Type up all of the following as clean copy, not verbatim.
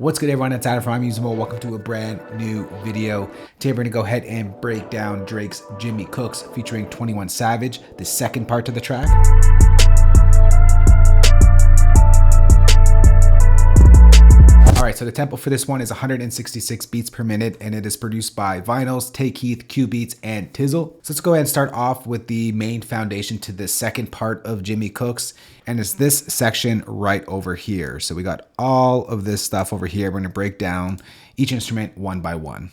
What's good, everyone? It's Adam from Usable. Welcome to a brand new video. Today we're going to go ahead and break down Drake's Jimmy Cooks featuring 21 Savage, the second part to the track. Alright, so the tempo for this one is 166 beats per minute, and it is produced by Vinylz, Tay Keith, CuBeatz, and Tizzle. So let's go ahead and start off with the main foundation to the second part of Jimmy Cooks, and it's this section right over here. So we got all of this stuff over here. We're going to break down each instrument one by one.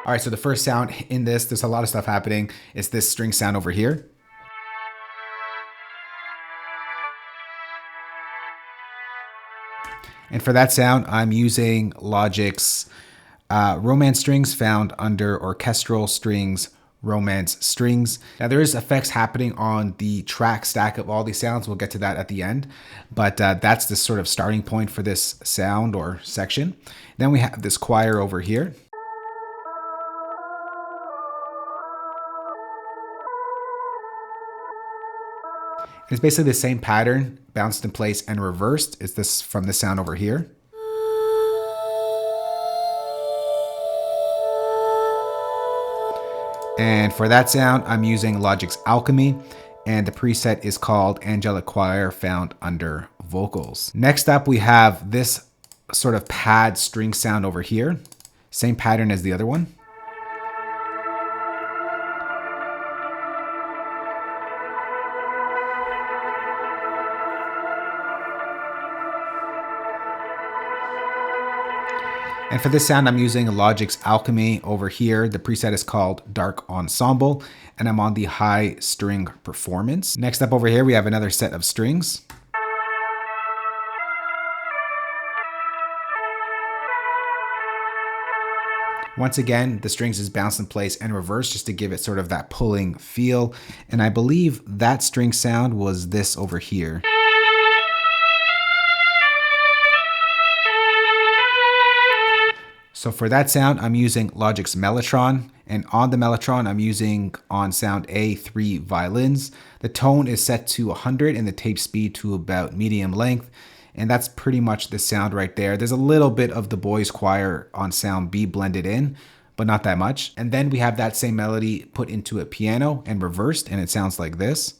All right, so the first sound in this, there's a lot of stuff happening. It's this string sound over here. And for that sound, I'm using Logic's Romance strings found under orchestral strings, Romance strings. Now there is effects happening on the track stack of all these sounds. We'll get to that at the end, but that's the sort of starting point for this sound or section. Then we have this choir over here. It's basically the same pattern, bounced in place and reversed. It's this from the sound over here. And for that sound, I'm using Logic's Alchemy, and the preset is called Angelic Choir, found under vocals. Next up, we have this sort of pad string sound over here. Same pattern as the other one. And for this sound, I'm using Logic's Alchemy over here. The preset is called Dark Ensemble, and I'm on the high string performance. Next up over here, we have another set of strings. Once again, the strings is bounced in place and reversed just to give it sort of that pulling feel. And I believe that string sound was this over here. So for that sound, I'm using Logic's Mellotron, and on the Mellotron, I'm using on sound A 3 violins. The tone is set to 100 and the tape speed to about medium length, and that's pretty much the sound right there. There's a little bit of the boys choir on sound B blended in, but not that much. And then we have that same melody put into a piano and reversed, and it sounds like this.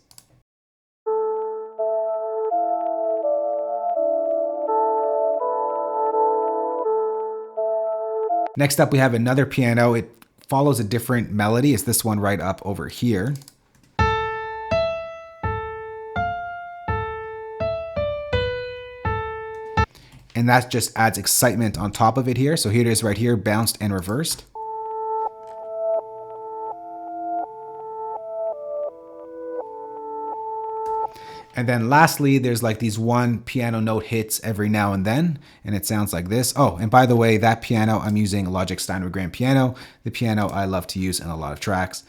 Next up, we have another piano. It follows a different melody. It's this one right up over here. And that just adds excitement on top of it here. So here it is right here, bounced and reversed. And then lastly, there's like these one piano note hits every now and then, and it sounds like this. Oh, and by the way, that piano, I'm using Logic Steinway Grand Piano, the piano I love to use in a lot of tracks.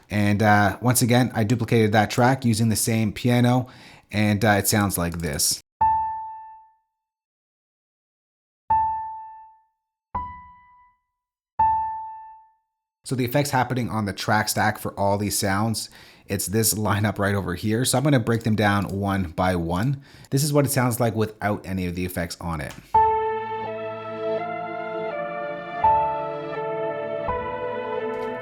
And once again, I duplicated that track using the same piano, and it sounds like this. So the effects happening on the track stack for all these sounds, it's this lineup right over here. So I'm going to break them down one by one. This is what it sounds like without any of the effects on it.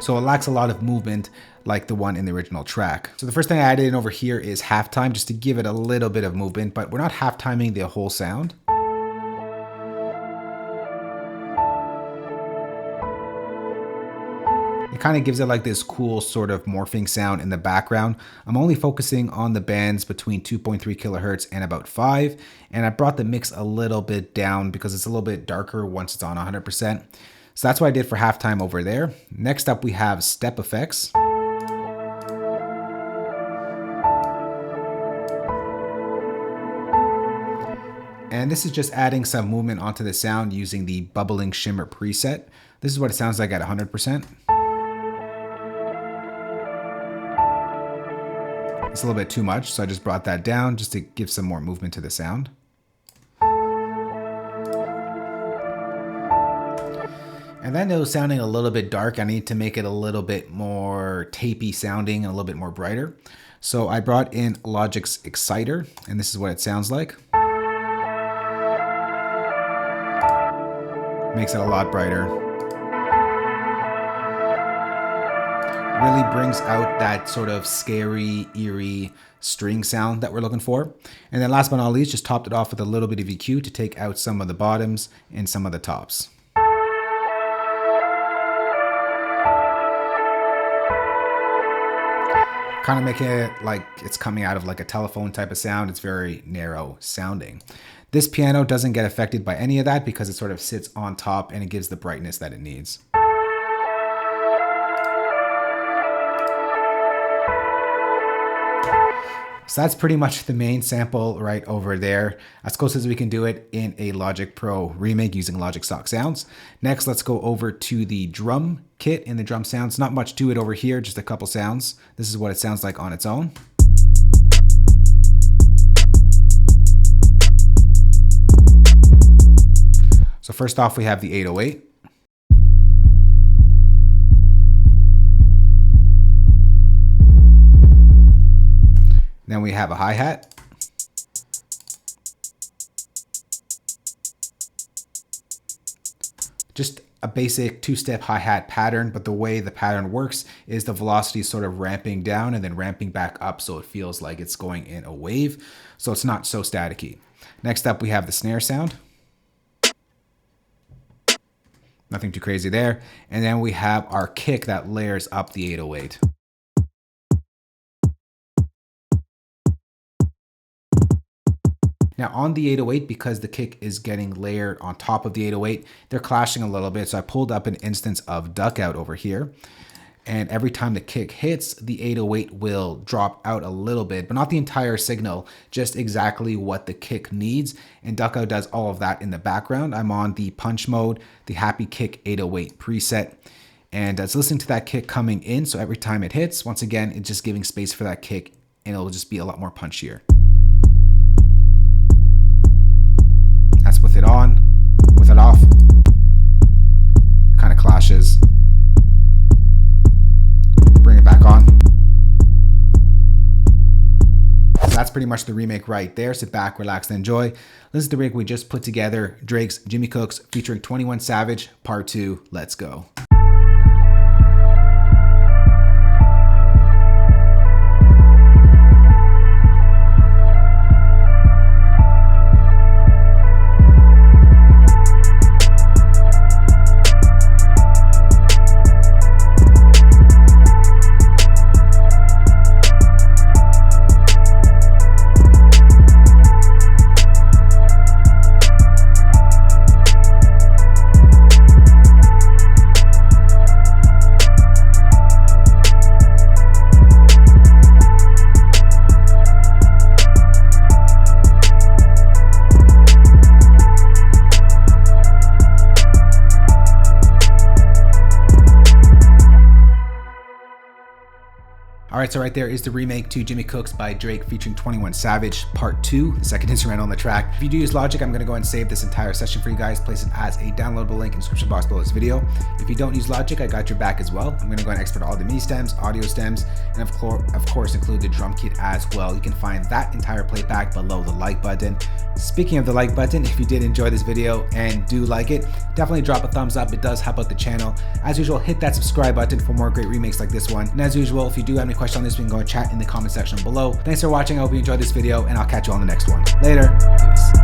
So it lacks a lot of movement like the one in the original track. So the first thing I added in over here is halftime, just to give it a little bit of movement, but we're not halftiming the whole sound. It kind of gives it like this cool sort of morphing sound in the background. I'm only focusing on the bands between 2.3 kilohertz and about 5. And I brought the mix a little bit down because it's a little bit darker once it's on 100%. So that's what I did for halftime over there. Next up, we have step effects. And this is just adding some movement onto the sound using the bubbling shimmer preset. This is what it sounds like at 100%. It's a little bit too much, so I just brought that down just to give some more movement to the sound. And then it was sounding a little bit dark. I need to make it a little bit more tapey sounding, a little bit more brighter. So I brought in Logic's Exciter, and this is what it sounds like. Makes it a lot brighter. Really brings out that sort of scary, eerie string sound that we're looking for. And then last but not least, just topped it off with a little bit of EQ to take out some of the bottoms and some of the tops. Kind of making it like it's coming out of like a telephone type of sound. It's very narrow sounding. This piano doesn't get affected by any of that because it sort of sits on top and it gives the brightness that it needs. So that's pretty much the main sample right over there, as close as we can do it in a Logic Pro remake using Logic stock sounds. Next, let's go over to the drum kit and the drum sounds. Not much to it over here, just a couple sounds. This is what it sounds like on its own. So first off, we have the 808. Then we have a hi-hat. Just a basic two-step hi-hat pattern, but the way the pattern works is the velocity is sort of ramping down and then ramping back up, so it feels like it's going in a wave, so it's not so staticky. Next up, we have the snare sound. Nothing too crazy there. And then we have our kick that layers up the 808. Now on the 808, because the kick is getting layered on top of the 808, they're clashing a little bit. So I pulled up an instance of duck out over here. And every time the kick hits, the 808 will drop out a little bit, but not the entire signal, just exactly what the kick needs. And duck out does all of that in the background. I'm on the punch mode, the happy kick 808 preset. And it's listening to that kick coming in. So every time it hits, once again, it's just giving space for that kick and it'll just be a lot more punchier. That's with it on, with it off, kind of clashes. Bring it back on. So that's pretty much the remake right there. Sit back, relax, and enjoy. This is the remake we just put together, Drake's Jimmy Cooks featuring 21 Savage, Part 2. Let's go. Alright, so right there is the remake to Jimmy Cooks by Drake featuring 21 Savage, Part 2, the second instrumental on the track. If you do use Logic, I'm going to go ahead and save this entire session for you guys, place it as a downloadable link in the description box below this video. If you don't use Logic, I got your back as well. I'm going to go ahead and export all the MIDI stems, audio stems, and of course include the drum kit as well. You can find that entire playback below the like button. Speaking of the like button, if you did enjoy this video and do like it, definitely drop a thumbs up. It does help out the channel. As usual, hit that subscribe button for more great remakes like this one. And as usual, if you do have any questions on this, we can go and chat in the comment section below. Thanks for watching. I hope you enjoyed this video, and I'll catch you on the next one. Later. Peace.